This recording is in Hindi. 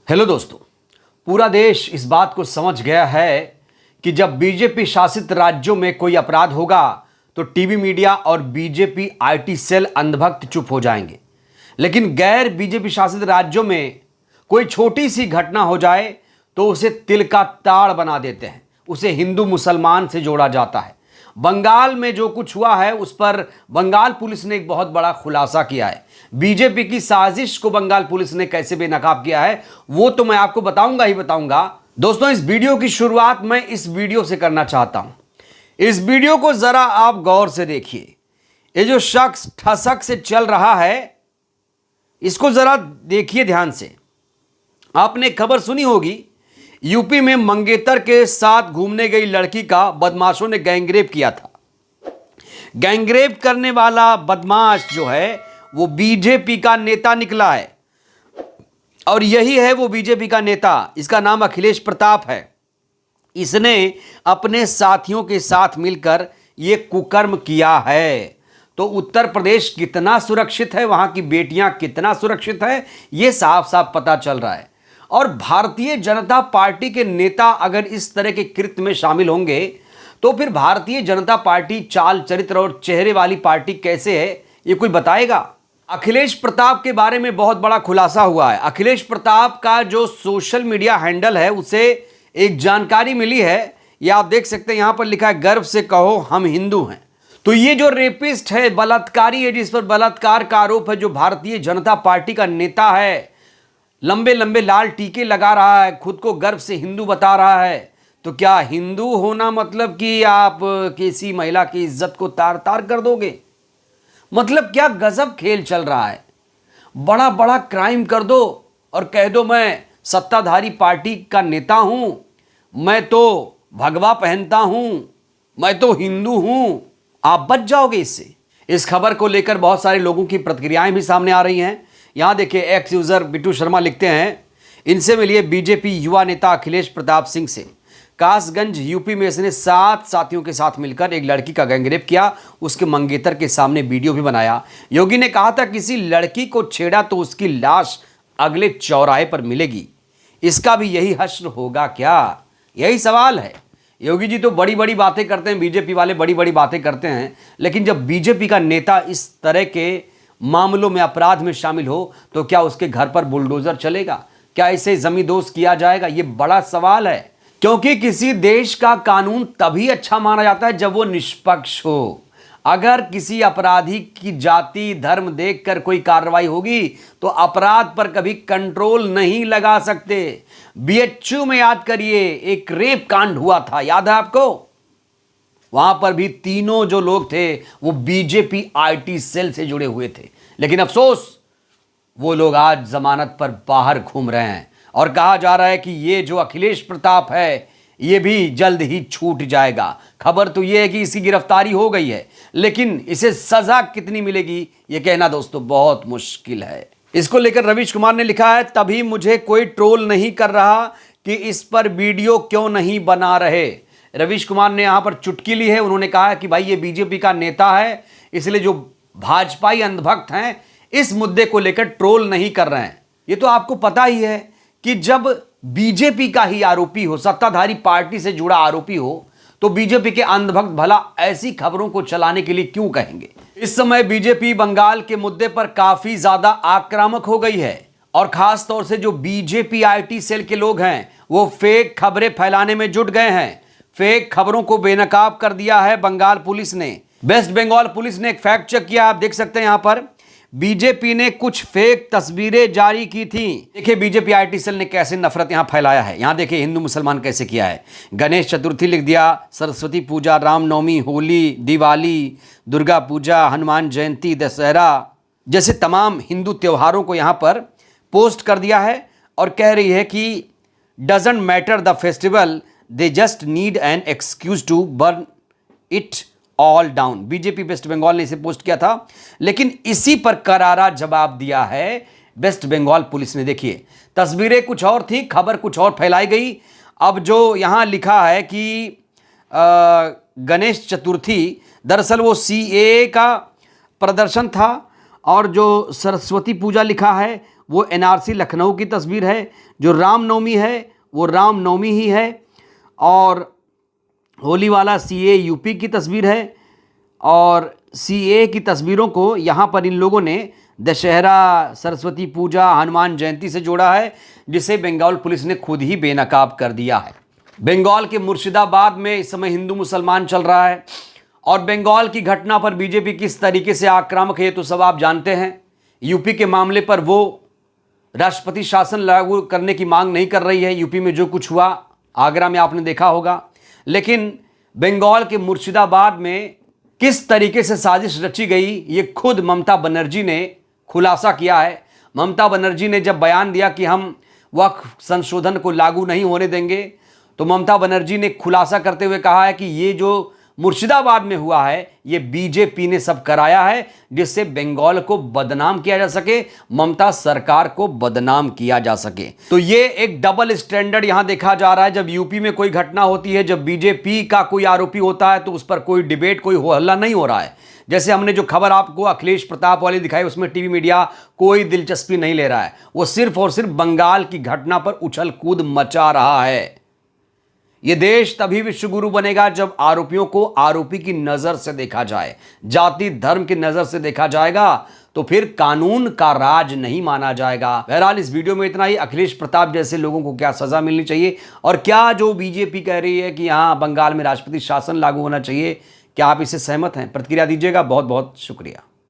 हेलो दोस्तों, पूरा देश इस बात को समझ गया है कि जब बीजेपी शासित राज्यों में कोई अपराध होगा तो टीवी मीडिया और बीजेपी आईटी सेल अंधभक्त चुप हो जाएंगे। लेकिन गैर बीजेपी शासित राज्यों में कोई छोटी सी घटना हो जाए तो उसे तिल का ताड़ बना देते हैं, उसे हिंदू मुसलमान से जोड़ा जाता है। बंगाल में जो कुछ हुआ है उस पर बंगाल पुलिस ने एक बहुत बड़ा खुलासा किया है। बीजेपी की साजिश को बंगाल पुलिस ने कैसे बेनकाब किया है वो तो मैं आपको बताऊंगा ही बताऊंगा। दोस्तों, इस वीडियो की शुरुआत मैं इस वीडियो से करना चाहता हूं। इस वीडियो को जरा आप गौर से देखिए। ये जो शख्स ठसक से चल रहा है इसको जरा देखिए ध्यान से। आपने खबर सुनी होगी, यूपी में मंगेतर के साथ घूमने गई लड़की का बदमाशों ने गैंगरेप किया था। गैंगरेप करने वाला बदमाश जो है वो बीजेपी का नेता निकला है और यही है वो बीजेपी का नेता। इसका नाम अखिलेश प्रताप है। इसने अपने साथियों के साथ मिलकर ये कुकर्म किया है। तो उत्तर प्रदेश कितना सुरक्षित है, वहां की बेटियां कितना सुरक्षित है, ये साफ साफ पता चल रहा है। और भारतीय जनता पार्टी के नेता अगर इस तरह के कृत्य में शामिल होंगे तो फिर भारतीय जनता पार्टी चाल चरित्र और चेहरे वाली पार्टी कैसे है ये कोई बताएगा? अखिलेश प्रताप के बारे में बहुत बड़ा खुलासा हुआ है। अखिलेश प्रताप का जो सोशल मीडिया हैंडल है उसे एक जानकारी मिली है। ये आप देख सकते हैं, यहां पर लिखा है, गर्व से कहो हम हिंदू हैं। तो ये जो रेपिस्ट है, बलात्कारी है, जिस पर बलात्कार का आरोप है, जो भारतीय जनता पार्टी का नेता है, लंबे लंबे लाल टीके लगा रहा है, खुद को गर्व से हिंदू बता रहा है, तो क्या हिंदू होना मतलब कि आप किसी महिला की इज्जत को तार तार कर दोगे? मतलब क्या गजब खेल चल रहा है। बड़ा बड़ा क्राइम कर दो और कह दो मैं सत्ताधारी पार्टी का नेता हूं, मैं तो भगवा पहनता हूं, मैं तो हिंदू हूं, आप बच जाओगे इससे। इस खबर को लेकर बहुत सारे लोगों की प्रतिक्रियाएं भी सामने आ रही हैं। यहां देखिए, एक्स यूजर बिट्टू शर्मा लिखते हैं, इनसे मिलिए बीजेपी युवा नेता अखिलेश प्रताप सिंह से। कासगंज यूपी में इसने 7 साथियों के साथ मिलकर एक लड़की का गैंगरेप किया, उसके मंगेतर के सामने वीडियो भी बनाया। योगी ने कहा था किसी लड़की को छेड़ा तो उसकी लाश अगले चौराहे पर मिलेगी। इसका भी यही हश्र होगा क्या? यही सवाल है। योगी जी तो बड़ी बड़ी बातें करते हैं, बीजेपी वाले बड़ी बड़ी बातें करते हैं, लेकिन जब बीजेपी का नेता इस तरह के मामलों में अपराध में शामिल हो तो क्या उसके घर पर बुलडोजर चलेगा? क्या इसे जमींदोज किया जाएगा? ये बड़ा सवाल है। क्योंकि किसी देश का कानून तभी अच्छा माना जाता है जब वो निष्पक्ष हो। अगर किसी अपराधी की जाति धर्म देखकर कोई कार्रवाई होगी तो अपराध पर कभी कंट्रोल नहीं लगा सकते। बीएचयू में याद करिए, एक रेप कांड हुआ था, याद है आपको? वहां पर भी तीनों जो लोग थे वो बीजेपी आईटी सेल से जुड़े हुए थे, लेकिन अफसोस वो लोग आज जमानत पर बाहर घूम रहे हैं और कहा जा रहा है कि ये जो अखिलेश प्रताप है ये भी जल्द ही छूट जाएगा। खबर तो ये है कि इसकी गिरफ्तारी हो गई है, लेकिन इसे सजा कितनी मिलेगी ये कहना दोस्तों बहुत मुश्किल है। इसको लेकर रवीश कुमार ने लिखा है, तभी मुझे कोई ट्रोल नहीं कर रहा कि इस पर वीडियो क्यों नहीं बना रहे। रवीश कुमार ने यहां पर चुटकी ली है। उन्होंने कहा है कि भाई ये बीजेपी का नेता है, इसलिए जो भाजपाई अंधभक्त हैं इस मुद्दे को लेकर ट्रोल नहीं कर रहे हैं। ये तो आपको पता ही है कि जब बीजेपी का ही आरोपी हो, सत्ताधारी पार्टी से जुड़ा आरोपी हो, तो बीजेपी के अंधभक्त भला ऐसी खबरों को चलाने के लिए क्यों कहेंगे? इस समय बीजेपी बंगाल के मुद्दे पर काफी ज्यादा आक्रामक हो गई है और खास तौर से जो बीजेपी आईटी सेल के लोग हैं वो फेक खबरें फैलाने में जुट गए हैं। फेक खबरों को बेनकाब कर दिया है बंगाल पुलिस ने। वेस्ट बंगाल पुलिस ने एक फैक्ट चेक किया, आप देख सकते हैं यहां पर बीजेपी ने कुछ फेक तस्वीरें जारी की थी। देखिए बीजेपी आईटी सेल ने कैसे नफरत यहां फैलाया है। यहां देखिए हिंदू मुसलमान कैसे किया है। गणेश चतुर्थी लिख दिया, सरस्वती पूजा, रामनवमी, होली, दिवाली, दुर्गा पूजा, हनुमान जयंती, दशहरा जैसे तमाम हिंदू त्योहारों को यहां पर पोस्ट कर दिया है और कह रही है कि doesn't matter the festival, they just need an excuse to burn it all down. BJP West Bengal ने इसे पोस्ट किया था, लेकिन इसी पर करारा जवाब दिया है वेस्ट बंगाल पुलिस ने। देखिए तस्वीरें कुछ और थी, खबर कुछ और फैलाई गई। अब जो यहां लिखा है कि गणेश चतुर्थी, दरअसल वो सीएए का प्रदर्शन था और जो सरस्वती पूजा लिखा है वो एनआरसी लखनऊ की तस्वीर है, जो रामनवमी है वो रामनवमी ही है, और होली वाला सीए यूपी की तस्वीर है, और सीए की तस्वीरों को यहाँ पर इन लोगों ने दशहरा, सरस्वती पूजा, हनुमान जयंती से जोड़ा है, जिसे बंगाल पुलिस ने खुद ही बेनकाब कर दिया है। बंगाल के मुर्शिदाबाद में इस समय हिंदू मुसलमान चल रहा है, और बंगाल की घटना पर बीजेपी किस तरीके से आक्रामक है तो सब आप जानते हैं। यूपी के मामले पर वो राष्ट्रपति शासन लागू करने की मांग नहीं कर रही है। यूपी में जो कुछ हुआ आगरा में आपने देखा होगा, लेकिन बंगाल के मुर्शिदाबाद में किस तरीके से साजिश रची गई ये खुद ममता बनर्जी ने खुलासा किया है। ममता बनर्जी ने जब बयान दिया कि हम वक्फ संशोधन को लागू नहीं होने देंगे, तो ममता बनर्जी ने खुलासा करते हुए कहा है कि ये जो मुर्शिदाबाद में हुआ है ये बीजेपी ने सब कराया है, जिससे बंगाल को बदनाम किया जा सके, ममता सरकार को बदनाम किया जा सके। तो ये एक डबल स्टैंडर्ड यहां देखा जा रहा है। जब यूपी में कोई घटना होती है, जब बीजेपी का कोई आरोपी होता है, तो उस पर कोई डिबेट, कोई हो हल्ला नहीं हो रहा है। जैसे हमने जो खबर आपको अखिलेश प्रताप वाली दिखाई, उसमें टीवी मीडिया कोई दिलचस्पी नहीं ले रहा है, वो सिर्फ और सिर्फ बंगाल की घटना पर उछल कूद मचा रहा है। यह देश तभी विश्वगुरु बनेगा जब आरोपियों को आरोपी की नजर से देखा जाए, जाति धर्म की नजर से देखा जाएगा, तो फिर कानून का राज नहीं माना जाएगा। बहरहाल इस वीडियो में इतना ही। अखिलेश प्रताप जैसे लोगों को क्या सजा मिलनी चाहिए, और क्या जो बीजेपी कह रही है कि यहां बंगाल में राष्ट्रपति शासन लागू होना चाहिए, क्या आप इससे सहमत हैं? प्रतिक्रिया दीजिएगा। बहुत बहुत शुक्रिया।